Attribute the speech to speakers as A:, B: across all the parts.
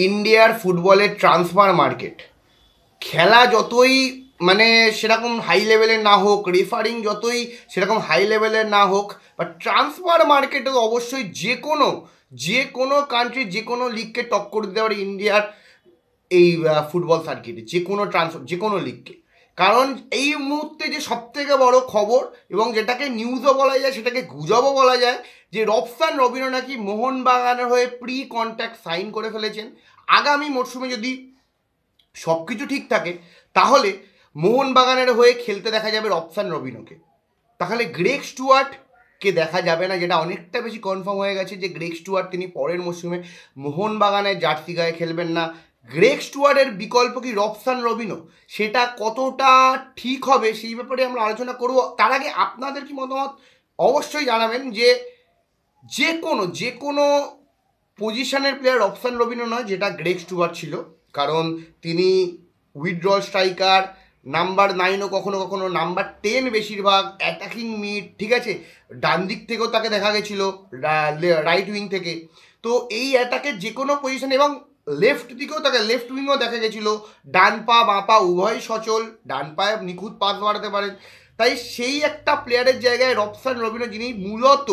A: ইন্ডিয়ার ফুটবলের transfer market, খেলা যতই মানে সেরকম হাই লেভেলের না হোক, রেফারিং যতই সেরকম হাই লেভেলের না হোক, বাট ট্রান্সফার মার্কেটে অবশ্যই যে কোনো কান্ট্রি যে কোনো লিগকে টক্কর দিতে পারে ইন্ডিয়ার এই ফুটবল সার্কিটে, যে কোনো লিগকে। কারণ এই মুহূর্তে যে সবথেকে বড় খবর, এবং যেটাকে নিউজও বলা যায় সেটাকে গুজবও বলা যায়, যে রবসান রবিনো নাকি মোহনবাগানের হয়ে প্রি কন্ট্যাক্ট সাইন করে ফেলেছেন। আগামী মরশুমে যদি সব কিছু ঠিক থাকে তাহলে মোহনবাগানের হয়ে খেলতে দেখা যাবে রবসান রবিনোকে। তাহলে গ্রেগ স্টুয়ার্টকে দেখা যাবে না, যেটা অনেকটা বেশি কনফার্ম হয়ে গেছে যে গ্রেগ স্টুয়ার্ট তিনি পরের মরশুমে মোহনবাগানের জার্সি গায়ে খেলবেন না। গ্রেগ স্টুয়ার্টের বিকল্প কি রবসান রবিনো, সেটা কতটা ঠিক হবে সেই ব্যাপারে আমরা আলোচনা করব। তার আগে আপনাদের কি মতামত অবশ্যই জানাবেন, যে যে কোনো পজিশনের প্লেয়ার রবসান রবিনো নয়, যেটা গ্রেগ স্টুয়ার্ট ছিল। কারণ তিনি উইথড্রল স্ট্রাইকার, নাম্বার 9ও কখনো কখনো নাম্বার 10 বেশিরভাগ, অ্যাটাকিং মিড, ঠিক আছে, ডান দিক থেকেও তাকে দেখা গেছিলো, রাইট উইং থেকে। তো এই অ্যাটাকের যে কোনো পজিশন, এবং লেফট দিকেও তাকে লেফট উইংও দেখা গেছিলো, ডান পা বাঁ পা উভয় সচল, ডান পায়ে নিখুঁত পাস বাড়াতে পারেন। তাই সেই একটা প্লেয়ারের জায়গায় রবসান রবিনো, যিনি মূলত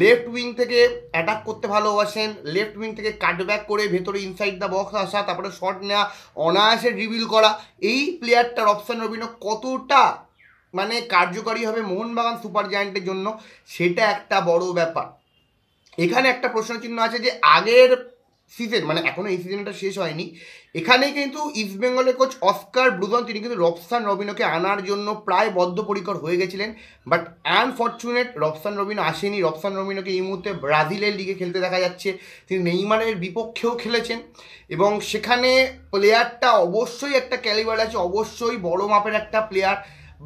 A: লেফট উইং থেকে অ্যাটাক করতে ভালোবাসেন, লেফট উইং থেকে কাটব্যাক করে ভেতরে ইনসাইড দ্য বক্স আসা, তারপরে শট নেওয়া, অনায়াসে ড্রিবল করা, এই প্লেয়ারটা রবসান রবিনো কতটা মানে কার্যকরী হবে মোহনবাগান সুপার জায়ান্টের জন্য, সেটা একটা বড় ব্যাপার। এখানে একটা প্রশ্নচিহ্ন আছে যে আগের সিজন, মানে এখনো এই সিজনটা শেষ হয়নি, এখানে কিন্তু ইস্টবেঙ্গলের কোচ অস্কার ব্রুজন তিনি কিন্তু রবসান রবিনোকে আনার জন্য প্রায় বদ্ধপরিকর হয়ে গেছিলেন। বাট আনফর্চুনেট রবসান রবিনো আসেনি। রবসান রবিনোকে এই মুহূর্তে ব্রাজিলের লিগে খেলতে দেখা যাচ্ছে। তিনি নেইমারের বিপক্ষেও খেলেছেন, এবং সেখানে প্লেয়ারটা অবশ্যই একটা ক্যালিবার আছে, অবশ্যই বড় মাপের একটা প্লেয়ার।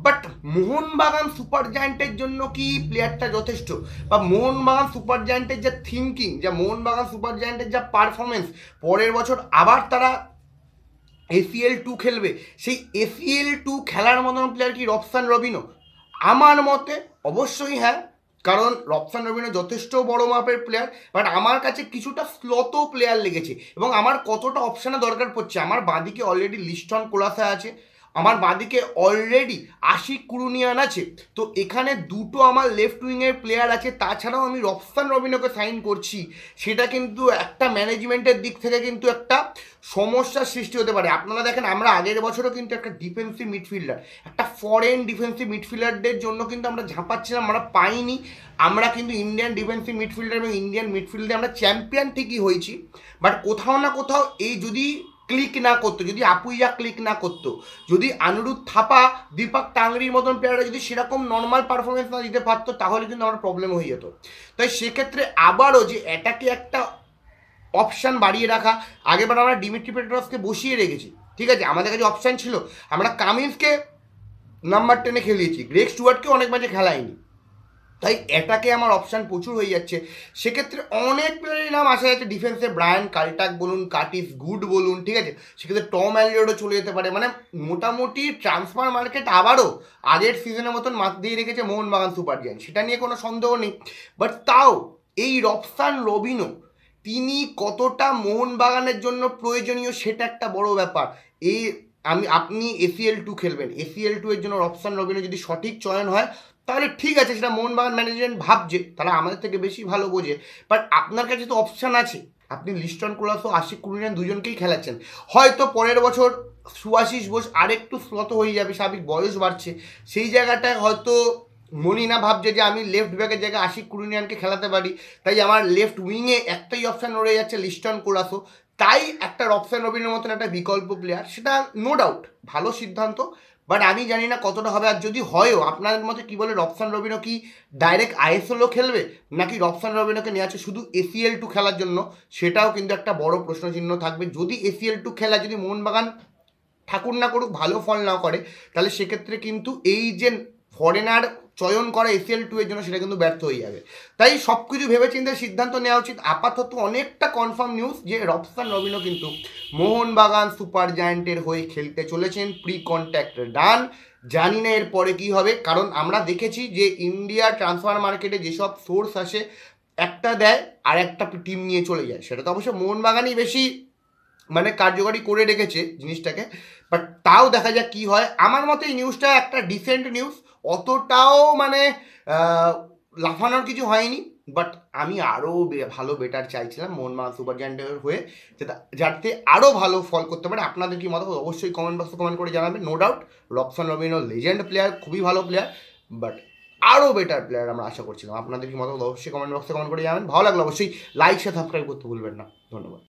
A: বাট মোহনবাগান সুপার জায়ান্টের জন্য কি প্লেয়ারটা যথেষ্ট, বা মোহনবাগান সুপার জায়ান্টের যা থিঙ্কিং, যা মোহনবাগান সুপার জায়ান্টের যা পারফরমেন্স, পরের বছর আবার তারা ACL2 খেলবে, সেই ACL2 খেলার মতন প্লেয়ার কি রবসান রবিনো? আমার মতে অবশ্যই হ্যাঁ, কারণ রবসান রবিনো যথেষ্ট বড় মাপের প্লেয়ার। বাট আমার কাছে কিছুটা স্লতো প্লেয়ার লেগেছে, এবং আমার কতটা অপশানে দরকার পড়ছে। আমার বাঁদিকে অলরেডি লিস্টন কোলাসা আছে, আমার বাঁদিকে অলরেডি আশিক কুরুনিয়ান আছে। তো এখানে দুটো আমার লেফট উইংয়ের প্লেয়ার আছে, তাছাড়াও আমি রবসান রবিনোকে সাইন করছি, সেটা কিন্তু একটা ম্যানেজমেন্টের দিক থেকে কিন্তু একটা সমস্যার সৃষ্টি হতে পারে। আপনারা দেখেন, আমরা আগের বছরও কিন্তু একটা ডিফেন্সিভ মিডফিল্ডার, একটা ফরেন ডিফেন্সিভ মিডফিল্ডারদের জন্য কিন্তু আমরা ঝাঁপাচ্ছিলাম, আমরা পাইনি। আমরা কিন্তু ইন্ডিয়ান ডিফেন্সিভ মিডফিল্ডার এবং ইন্ডিয়ান মিডফিল্ডে আমরা চ্যাম্পিয়ন ঠিকই হয়েছি, বাট কোথাও না কোথাও এই যদি ক্লিক না করতো, যদি আপুইয়া ক্লিক না করতো, যদি আনুরুদ্ধ থাপা, দীপক টাংরির মতন প্লেয়াররা যদি সেরকম নর্মাল পারফরমেন্স না দিতে পারতো, তাহলে কিন্তু আমার প্রবলেম হয়ে যেত। তাই সেক্ষেত্রে আবারও যে এটাকে একটা অপশান বাড়িয়ে রাখা, আগেবার আমরা ডিমিট্রি পেট্রসকে বসিয়ে রেখেছি, ঠিক আছে, আমাদের কাছে অপশান ছিল, আমরা কামিন্সকে নাম্বার 10-এ খেলিয়েছি, গ্রেগ স্টুয়ার্টকেও অনেক ম্যাচে খেলাইনি। তাই এটাকে আমার অপশান প্রচুর হয়ে যাচ্ছে। সেক্ষেত্রে অনেক প্লেয়ারের নাম আসা যাচ্ছে ডিফেন্সে, ব্রায়ান কাল্টাক বলুন, কার্টিস গুড বলুন, ঠিক আছে, সেক্ষেত্রে টম অ্যালিয়ডও চলে যেতে পারে। মানে মোটামুটি ট্রান্সফার মার্কেট আবারও আগের সিজনের মতন মাত দিয়ে রেখেছে মোহনবাগান সুপার জায়ান্ট, সেটা নিয়ে কোনো সন্দেহ নেই। বাট তাও এই রবসান রবিনো তিনি কতটা মোহনবাগানের জন্য প্রয়োজনীয়, সেটা একটা বড় ব্যাপার। এই আপনি ACL2 খেলবেন, ACL2 এর জন্য রবসান রবিনো যদি সঠিক চয়ন হয় তাহলে ঠিক আছে, সেটা মোহনবাগান ম্যানেজমেন্ট ভাবছে, তারা আমাদের থেকে বেশি ভালো বোঝে। বাট আপনার কাছে তো অপশান আছে, আপনি লিস্টন কোলাসো, আশিক কুরিয়ান দুজনকেই খেলাচ্ছেন। হয়তো পরের বছর সুভাশিস বোস আরেকটু স্লতো হয়ে যাবে, স্বাভাবিক বয়স বাড়ছে, সেই জায়গাটায় হয়তো মলিনা ভাবছে যে আমি লেফট ব্যাকের জায়গায় আশিক কুরিয়ানকে খেলাতে পারি, তাই আমার লেফট উইংয়ে একটাই অপশান রয়ে যাচ্ছে লিস্টন কোলাসো। তাই একটা রবসান রবিনের মতন একটা বিকল্প প্লেয়ার, সেটা নো ডাউট ভালো সিদ্ধান্ত। বাট আমি জানি না কতটা হবে, আর যদি হয়ও আপনাদের মতে কি বলে, রবসান রবিনো কি ডাইরেক্ট ISL-ও খেলবে, নাকি রবসান রবিনোকে নিয়ে আছে শুধু ACL2 খেলার জন্য, সেটাও কিন্তু একটা বড় প্রশ্নচিহ্ন থাকবে। যদি ACL2 খেলা, যদি মোহনবাগান ঠাকুর না করুক ভালো ফল না করে, তাহলে সেক্ষেত্রে কিন্তু এই যে ফরেনার চয়ন করা ACL2 এর জন্য, সেটা কিন্তু ব্যর্থ হয়ে যাবে। তাই সব কিছু ভেবেচিন্তে সিদ্ধান্ত নেওয়া উচিত। আপাতত অনেকটা কনফার্ম নিউজ যে রবসান রবিনো কিন্তু মোহনবাগান সুপার জায়ান্টের হয়ে খেলতে চলেছেন, প্রি কন্ট্যাক্ট ডান। জানি না এরপরে কী হবে, কারণ আমরা দেখেছি যে ইন্ডিয়া ট্রান্সফার মার্কেটে যেসব সোর্স আসে, একটা দেয় আর একটা টিম নিয়ে চলে যায়, সেটা তো অবশ্য মোহনবাগানই বেশি মানে কার্যকরী করে রেখেছে জিনিসটাকে, বাট তাও দেখা যাক কী হয়। আমার মতে এই নিউজটা একটা ডিসেন্ট নিউজ, অতটাও মানে লাফানোর কিছু হয়নি, বাট আমি আরও ভালো বেটার চাইছিলাম মোহনবাগান সুপার জায়ান্টের হয়ে, যাতে আরও ভালো ফল করতে পারে। আপনাদের কি মতামত অবশ্যই কমেন্ট বক্সে কমেন্ট করে জানাবেন। No doubt Robson রবিনো legend player, খুবই ভালো প্লেয়ার, বাট আরও বেটার প্লেয়ার আমরা আশা করছিলাম। আপনাদের কি মতামত অবশ্যই কমেন্ট বক্সে কমেন্ট করে জানাবেন। ভালো লাগলো অবশ্যই লাইক সাবস্ক্রাইব করতে ভুলবেন না। ধন্যবাদ।